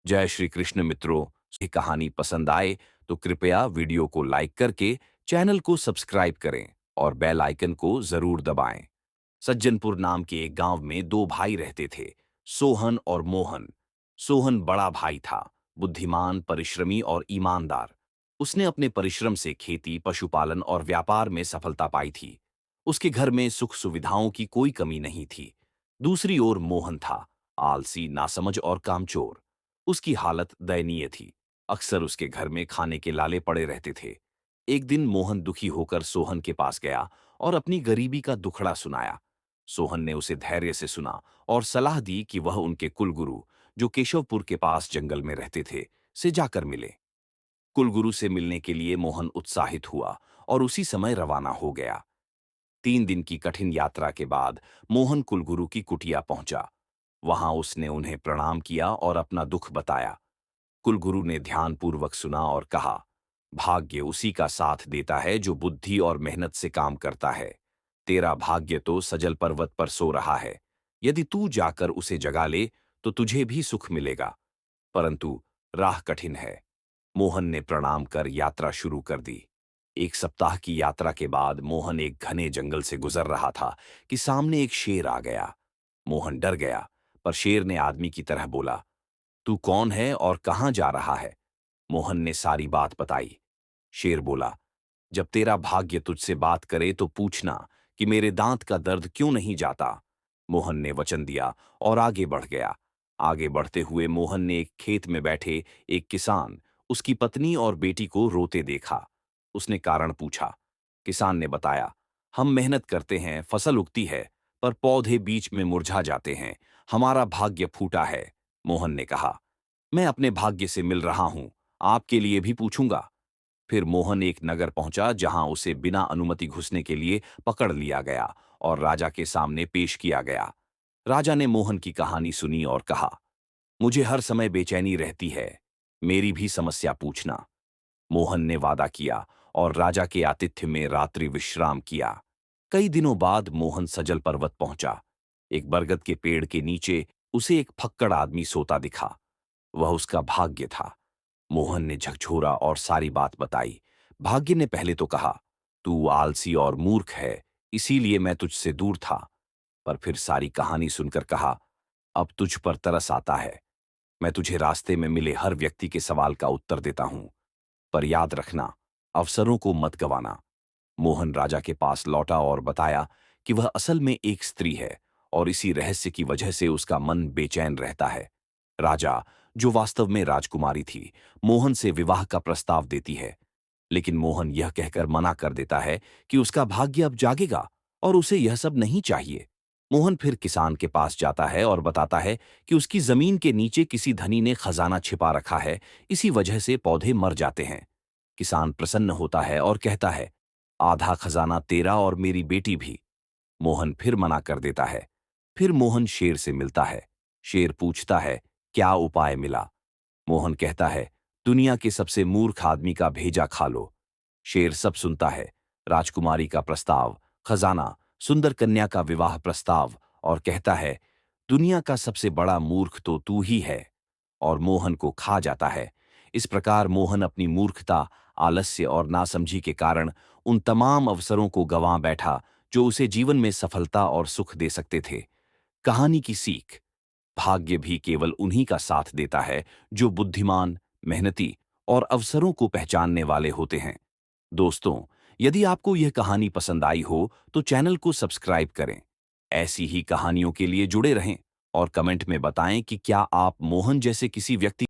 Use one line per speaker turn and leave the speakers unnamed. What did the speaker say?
जय श्री कृष्ण मित्रों। ये कहानी पसंद आए तो कृपया वीडियो को लाइक करके चैनल को सब्सक्राइब करें और बेल आइकन को जरूर दबाएं। सज्जनपुर नाम के एक गांव में दो भाई रहते थे, सोहन और मोहन। सोहन बड़ा भाई था, बुद्धिमान, परिश्रमी और ईमानदार। उसने अपने परिश्रम से खेती, पशुपालन और व्यापार में सफलता पाई थी। उसके घर में सुख सुविधाओं की कोई कमी नहीं थी। दूसरी ओर मोहन था, आलसी, नासमझ और कामचोर। उसकी हालत दयनीय थी। अक्सर उसके घर में खाने के लाले पड़े रहते थे। एक दिन मोहन दुखी होकर सोहन के पास गया और अपनी गरीबी का दुखड़ा सुनाया। सोहन ने उसे धैर्य से सुना और सलाह दी कि वह उनके कुलगुरु, जो केशवपुर के पास जंगल में रहते थे, से जाकर मिले। कुलगुरु से मिलने के लिए मोहन उत्साहित हुआ और उसी समय रवाना हो गया। 3 दिन की कठिन यात्रा के बाद मोहन कुलगुरु की कुटिया पहुंचा। वहां उसने उन्हें प्रणाम किया और अपना दुख बताया। कुलगुरु ने ध्यानपूर्वक सुना और कहा, भाग्य उसी का साथ देता है जो बुद्धि और मेहनत से काम करता है। तेरा भाग्य तो सजल पर्वत पर सो रहा है। यदि तू जाकर उसे जगा ले तो तुझे भी सुख मिलेगा, परंतु राह कठिन है। मोहन ने प्रणाम कर यात्रा शुरू कर दी। 1 सप्ताह की यात्रा के बाद मोहन एक घने जंगल से गुजर रहा था कि सामने एक शेर आ गया। मोहन डर गया, पर शेर ने आदमी की तरह बोला, तू कौन है और कहां जा रहा है? मोहन ने सारी बात बताई। शेर बोला, जब तेरा भाग्य तुझसे बात करे तो पूछना कि मेरे दांत का दर्द क्यों नहीं जाता। मोहन ने वचन दिया और आगे बढ़ गया। आगे बढ़ते हुए मोहन ने एक खेत में बैठे एक किसान, उसकी पत्नी और बेटी को रोते देखा। उसने कारण पूछा। किसान ने बताया, हम मेहनत करते हैं, फसल उगती है, पर पौधे बीच में मुरझा जाते हैं। हमारा भाग्य फूटा है। मोहन ने कहा, मैं अपने भाग्य से मिल रहा हूं, आपके लिए भी पूछूंगा। फिर मोहन एक नगर पहुंचा जहां उसे बिना अनुमति घुसने के लिए पकड़ लिया गया और राजा के सामने पेश किया गया। राजा ने मोहन की कहानी सुनी और कहा, मुझे हर समय बेचैनी रहती है, मेरी भी समस्या पूछना। मोहन ने वादा किया और राजा के आतिथ्य में रात्रि विश्राम किया। कई दिनों बाद मोहन सजल पर्वत पहुंचा। एक बरगद के पेड़ के नीचे उसे एक फक्कड़ आदमी सोता दिखा। वह उसका भाग्य था। मोहन ने झकझोरा और सारी बात बताई। भाग्य ने पहले तो कहा, तू आलसी और मूर्ख है, इसीलिए मैं तुझसे दूर था। पर फिर सारी कहानी सुनकर कहा, अब तुझ पर तरस आता है। मैं तुझे रास्ते में मिले हर व्यक्ति के सवाल का उत्तर देता हूं, पर याद रखना, अवसरों को मत गवाना। मोहन राजा के पास लौटा और बताया कि वह असल में एक स्त्री है और इसी रहस्य की वजह से उसका मन बेचैन रहता है। राजा, जो वास्तव में राजकुमारी थी, मोहन से विवाह का प्रस्ताव देती है, लेकिन मोहन यह कहकर मना कर देता है कि उसका भाग्य अब जागेगा और उसे यह सब नहीं चाहिए। मोहन फिर किसान के पास जाता है और बताता है कि उसकी जमीन के नीचे किसी धनी ने खजाना छिपा रखा है, इसी वजह से पौधे मर जाते हैं। किसान प्रसन्न होता है और कहता है, आधा खजाना तेरा और मेरी बेटी भी। मोहन फिर मना कर देता है। फिर मोहन शेर से मिलता है। शेर पूछता है, क्या उपाय मिला? मोहन कहता है, दुनिया के सबसे मूर्ख आदमी का भेजा खा लो। शेर सब सुनता है, राजकुमारी का प्रस्ताव, खजाना, सुंदर कन्या का विवाह प्रस्ताव, और कहता है, दुनिया का सबसे बड़ा मूर्ख तो तू ही है, और मोहन को खा जाता है। इस प्रकार मोहन अपनी मूर्खता, आलस्य और नासमझी के कारण उन तमाम अवसरों को गंवा बैठा जो उसे जीवन में सफलता और सुख दे सकते थे। कहानी की सीख, भाग्य भी केवल उन्हीं का साथ देता है जो बुद्धिमान, मेहनती और अवसरों को पहचानने वाले होते हैं। दोस्तों, यदि आपको यह कहानी पसंद आई हो तो चैनल को सब्सक्राइब करें। ऐसी ही कहानियों के लिए जुड़े रहें और कमेंट में बताएं कि क्या आप मोहन जैसे किसी व्यक्ति